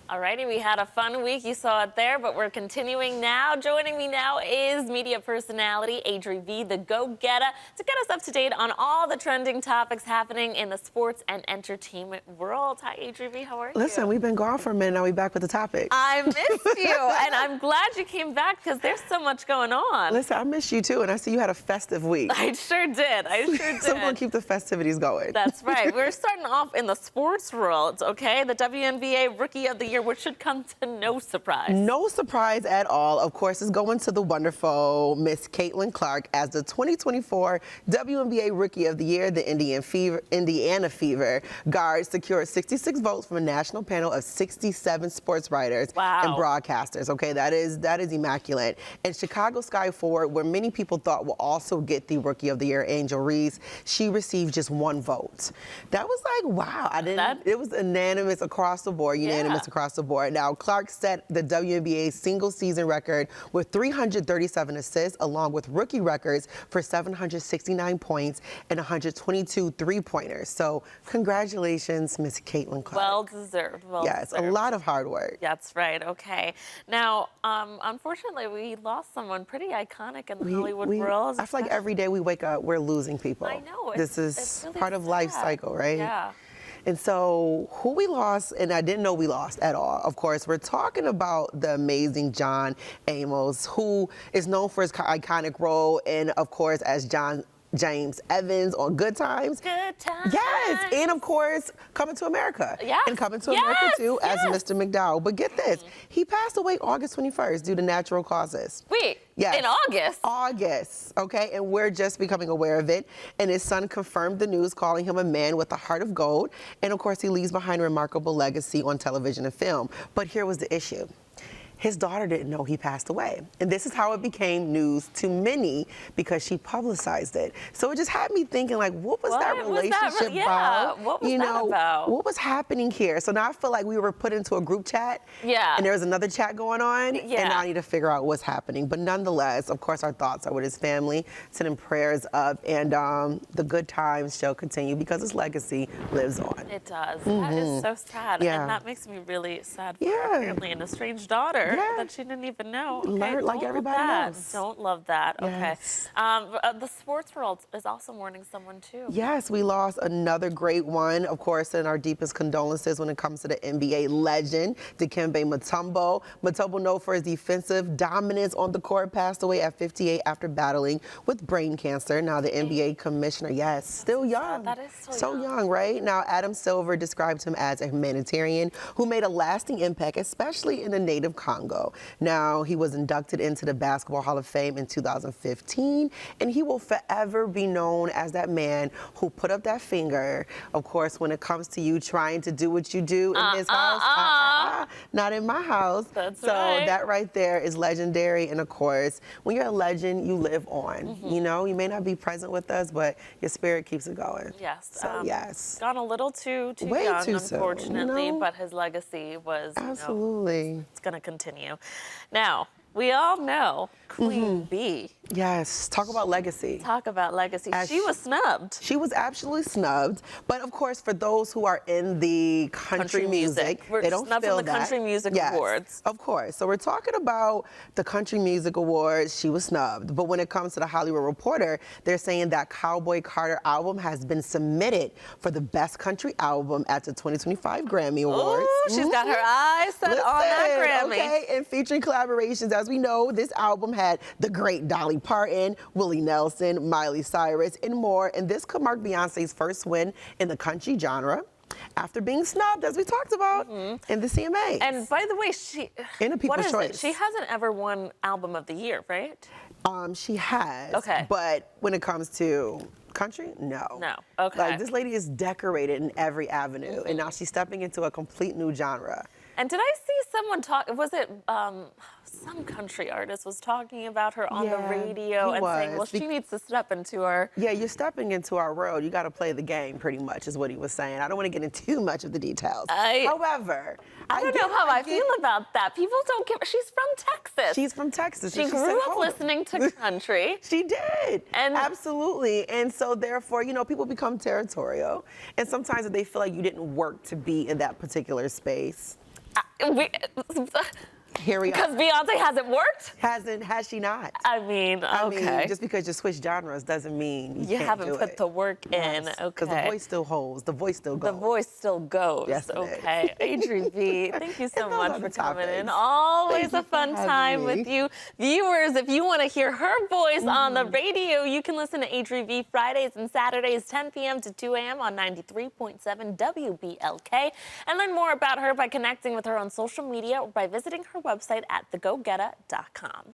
Alrighty, we had a fun week. You saw it there, but we're continuing now. Joining me now is media personality Adri V, the Getta, to get us up to date on all the trending topics happening in the sports and entertainment world. Hi, Adri V, how are you? Listen, we've been gone for a minute. Now we're back with the topics. I missed you, and I'm glad you came back because there's so much going on. Listen, I missed you too, and I see you had a festive week. I sure did. So we're going to keep the festivities going. That's right. We're starting off in the sports world, okay? The WNBA Rookie of the Year, which should come to no surprise. No surprise at all. Of course, is going to the wonderful Miss Caitlin Clark as the 2024 WNBA Rookie of the Year. The Indiana Fever guard secured 66 votes from a national panel of 67 sports writers and broadcasters. Okay, that is immaculate. And Chicago Sky forward, where many people thought will also get the Rookie of the Year, Angel Reese, she received just one vote. That was like, wow. It was unanimous across the board. Across the board. Now, Clark set the WNBA single season record with 337 assists, along with rookie records for 769 points and 122 three-pointers. So, congratulations, Miss Caitlin Clark. Well deserved. Yes, a lot of hard work. That's right. Okay. Now, unfortunately, we lost someone pretty iconic in the Hollywood world. I feel like every day we wake up, we're losing people. I know. This is really part of life cycle, right? Yeah. And so who we lost, and I didn't know we lost at all, of course, we're talking about the amazing John Amos, who is known for his iconic role, and of course, as John James Evans on Good Times. Good Times. Yes, and of course, Coming to America. Yes. And Coming to America too, as Mr. McDowell. But get this, he passed away August 21st due to natural causes. Wait, in August? August, okay, and we're just becoming aware of it. And his son confirmed the news, calling him a man with a heart of gold. And of course, he leaves behind a remarkable legacy on television and film. But here was the issue. His daughter didn't know he passed away. And this is how it became news to many, because she publicized it. So it just had me thinking, like, what was that relationship about? What was that about? What was happening here? So now I feel like we were put into a group chat. And there was another chat going on. And now I need to figure out what's happening. But nonetheless, of course, our thoughts are with his family. Sending prayers up. And the good times shall continue because his legacy lives on. It does. That is so sad. And that makes me really sad for our family and a strange daughter. That she didn't even know. Okay, like everybody else. Don't love that. Yes. Okay. The sports world is also mourning someone too. Yes, we lost another great one. Of course, in our deepest condolences when it comes to the NBA legend, Dikembe Mutombo. Mutombo, known for his defensive dominance on the court, passed away at 58 after battling with brain cancer. Now, the NBA commissioner, still young. That is so young, right? Now, Adam Silver described him as a humanitarian who made a lasting impact, especially in the native Congo. Now, he was inducted into the Basketball Hall of Fame in 2015, and he will forever be known as that man who put up that finger, of course, when it comes to you trying to do what you do in his house. Not in my house. That's so that right there is legendary. And of course, when you're a legend, you live on. You know, you may not be present with us, but your spirit keeps it going. Yes. So gone a little too Way young, too unfortunately, soon, but his legacy was absolutely. It's going to continue. Now, we all know Queen Bee. Yes, talk about legacy. Talk about legacy. She was snubbed. She was absolutely snubbed. But of course, for those who are in the country music, they don't snubbed feel from the Country Music Awards. Of course. So we're talking about the Country Music Awards. She was snubbed. But when it comes to the Hollywood Reporter, they're saying that Cowboy Carter album has been submitted for the Best Country Album at the 2025 Grammy Awards. Ooh, she's got her eyes set on that Grammy. Okay, and featuring collaborations, as we know, this album had the great Dolly Parton, Willie Nelson, Miley Cyrus, and more. And this could mark Beyonce's first win in the country genre after being snubbed, as we talked about, in the CMAs. And by the way, she in a People's Choice. She hasn't ever won Album of the Year, right? She has. Okay. But when it comes to country, no. No. Okay. Like, this lady is decorated in every avenue, and now she's stepping into a complete new genre. And did I see someone talk? Was it some country artist was talking about her on the radio and saying, well, she needs to step into our... Yeah, you're stepping into our world. You got to play the game, pretty much, is what he was saying. I don't want to get into too much of the details. However, I don't know how I feel about that. People don't give... She's from Texas. She's from Texas. She grew up listening to country. She did. And absolutely. And so, therefore, you know, people become territorial. And sometimes they feel like you didn't work to be in that particular space. Here we Because are. Beyonce hasn't worked? Has she not? I mean, okay. Just because you switch genres doesn't mean you can't haven't do put it. the work in. Yes, Okay. because the voice still holds. The voice still goes. The voice still goes. Yes, it okay. Adri V, thank you so And those much are for the coming in. topics. Always Thank you a for fun having time me. with you. Viewers, if you want to hear her voice on the radio, you can listen to Adri V Fridays and Saturdays, 10 p.m. to 2 a.m. on 93.7 WBLK. And learn more about her by connecting with her on social media or by visiting her website at thegogetta.com.